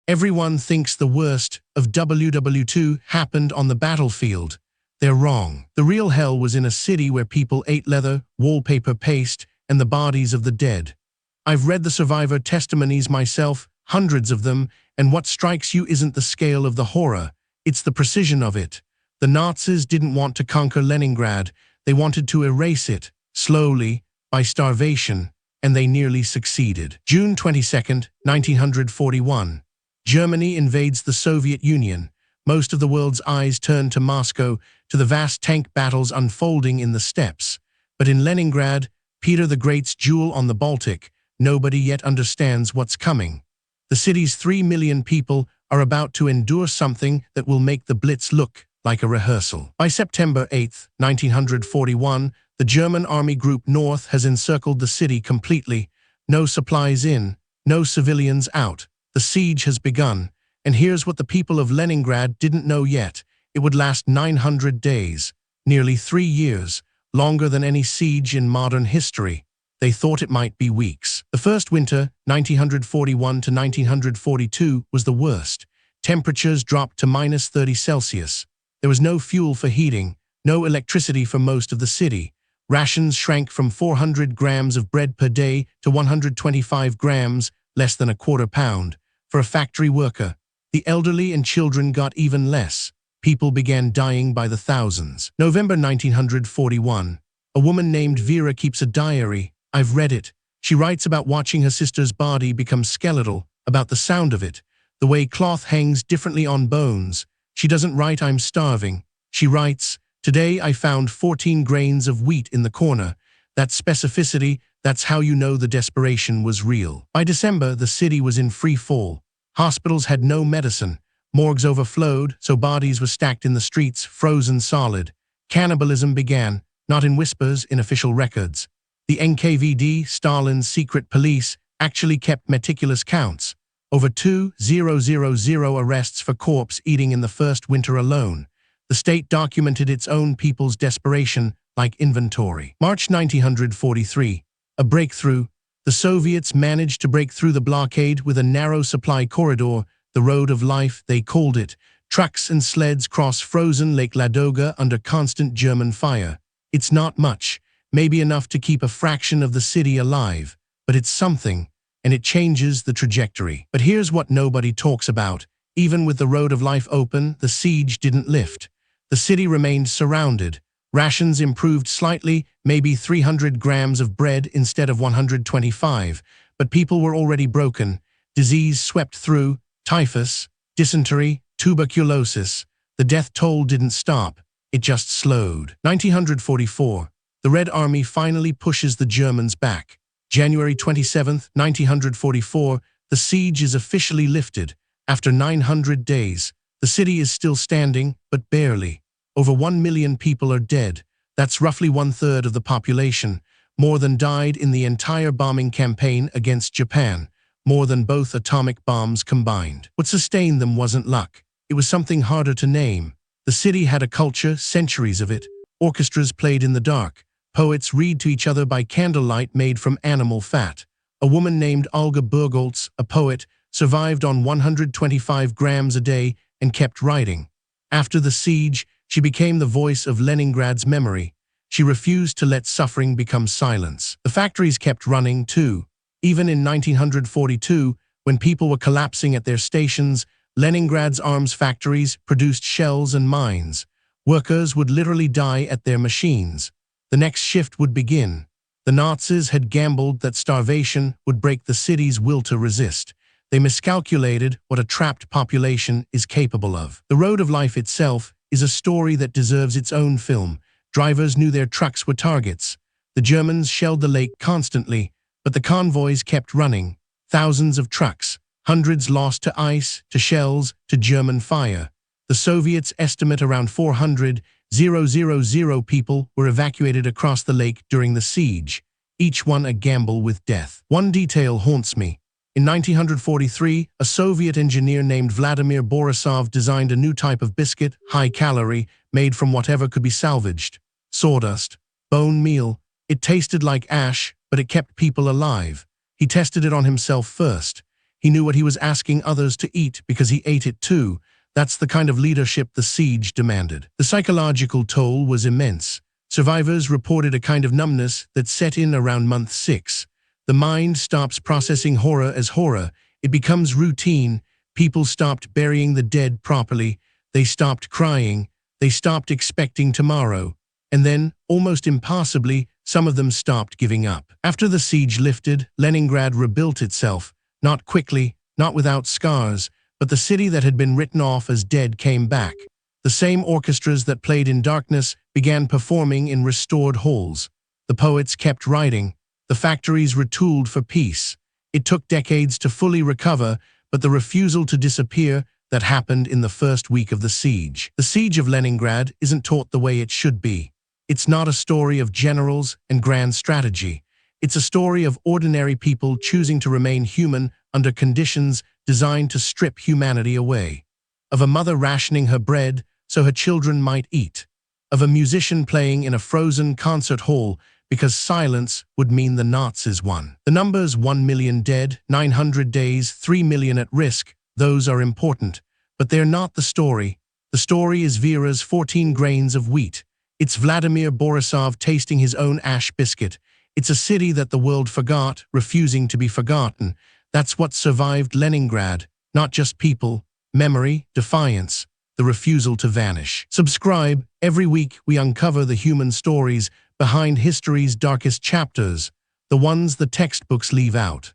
Everyone thinks the worst of WWII happened on the battlefield. They're wrong. The real hell was in a city where people ate leather, wallpaper paste, and the bodies of the dead. I've read the survivor testimonies myself, hundreds of them, and what strikes you isn't the scale of the horror, it's the precision of it. The Nazis didn't want to conquer Leningrad, they wanted to erase it, slowly, by starvation, and they nearly succeeded. June 22, 1941. Germany invades the Soviet Union. Most of the world's eyes turn to Moscow, to the vast tank battles unfolding in the steppes. But in Leningrad, Peter the Great's jewel on the Baltic, nobody yet understands what's coming. The city's 3 million people are about to endure something that will make the Blitz look like a rehearsal. By September 8, 1941, the German Army Group North has encircled the city completely. No supplies in, no civilians out. The siege has begun, and here's what the people of Leningrad didn't know yet. It would last 900 days, nearly 3 years, longer than any siege in modern history. They thought it might be weeks. The first winter, 1941 to 1942, was the worst. Temperatures dropped to -30°C. There was no fuel for heating, no electricity for most of the city. Rations shrank from 400 grams of bread per day to 125 grams, less than a quarter pound. For a factory worker, the elderly and children got even less. People began dying by the thousands. November 1941. A woman named Vera keeps a diary. I've read it. She writes about watching her sister's body become skeletal, about the sound of it, the way cloth hangs differently on bones. She doesn't write, "I'm starving." She writes, "Today I found 14 grains of wheat in the corner." That specificity, that's how you know the desperation was real. By December, the city was in free fall. Hospitals had no medicine. Morgues overflowed, so bodies were stacked in the streets, frozen solid. Cannibalism began, not in whispers, in official records. The NKVD, Stalin's secret police, actually kept meticulous counts. Over 2,000 arrests for corpse eating in the first winter alone. The state documented its own people's desperation like inventory. March 1943. A breakthrough. The Soviets managed to break through the blockade with a narrow supply corridor, the road of life, they called it. Trucks and sleds cross frozen Lake Ladoga under constant German fire. It's not much, maybe enough to keep a fraction of the city alive, but it's something, and it changes the trajectory. But here's what nobody talks about. Even with the road of life open, the siege didn't lift. The city remained surrounded. Rations improved slightly, maybe 300 grams of bread instead of 125, but people were already broken. Disease swept through, typhus, dysentery, tuberculosis. The death toll didn't stop, it just slowed. 1944. The Red Army finally pushes the Germans back. January 27, 1944, the siege is officially lifted. After 900 days, the city is still standing, but barely. Over 1 million people are dead. That's roughly 1/3 of the population. More than died in the entire bombing campaign against Japan. More than both atomic bombs combined. What sustained them wasn't luck. It was something harder to name. The city had a culture, centuries of it. Orchestras played in the dark. Poets read to each other by candlelight made from animal fat. A woman named Olga Burgoltz, a poet, survived on 125 grams a day and kept writing. After the siege, she became the voice of Leningrad's memory. She refused to let suffering become silence. The factories kept running, too. Even in 1942, when people were collapsing at their stations, Leningrad's arms factories produced shells and mines. Workers would literally die at their machines. The next shift would begin. The Nazis had gambled that starvation would break the city's will to resist. They miscalculated what a trapped population is capable of. The road of life itself is a story that deserves its own film. Drivers knew their trucks were targets. The Germans shelled the lake constantly, but the convoys kept running. Thousands of trucks, hundreds lost to ice, to shells, to German fire. The Soviets estimate around 400,000 people were evacuated across the lake during the siege, each one a gamble with death. One detail haunts me. In 1943, a Soviet engineer named Vladimir Borisov designed a new type of biscuit, high-calorie, made from whatever could be salvaged. Sawdust, bone meal. It tasted like ash, but it kept people alive. He tested it on himself first. He knew what he was asking others to eat because he ate it too. That's the kind of leadership the siege demanded. The psychological toll was immense. Survivors reported a kind of numbness that set in around month 6. The mind stops processing horror as horror. It becomes routine. People stopped burying the dead properly. They stopped crying. They stopped expecting tomorrow. And then, almost impossibly, some of them stopped giving up. After the siege lifted, Leningrad rebuilt itself. Not quickly, not without scars, but the city that had been written off as dead came back. The same orchestras that played in darkness began performing in restored halls. The poets kept writing. The factories retooled for peace. It took decades to fully recover, but the refusal to disappear that happened in the first week of the siege. The Siege of Leningrad isn't taught the way it should be. It's not a story of generals and grand strategy. It's a story of ordinary people choosing to remain human under conditions designed to strip humanity away. Of a mother rationing her bread so her children might eat. Of a musician playing in a frozen concert hall because silence would mean the Nazis won. The numbers 1 million dead, 900 days, 3 million at risk, those are important. But they're not the story. The story is Vera's 14 grains of wheat. It's Vladimir Borisov tasting his own ash biscuit. It's a city that the world forgot, refusing to be forgotten. That's what survived Leningrad, not just people, memory, defiance, the refusal to vanish. Subscribe. Every week we uncover the human stories behind history's darkest chapters, the ones the textbooks leave out.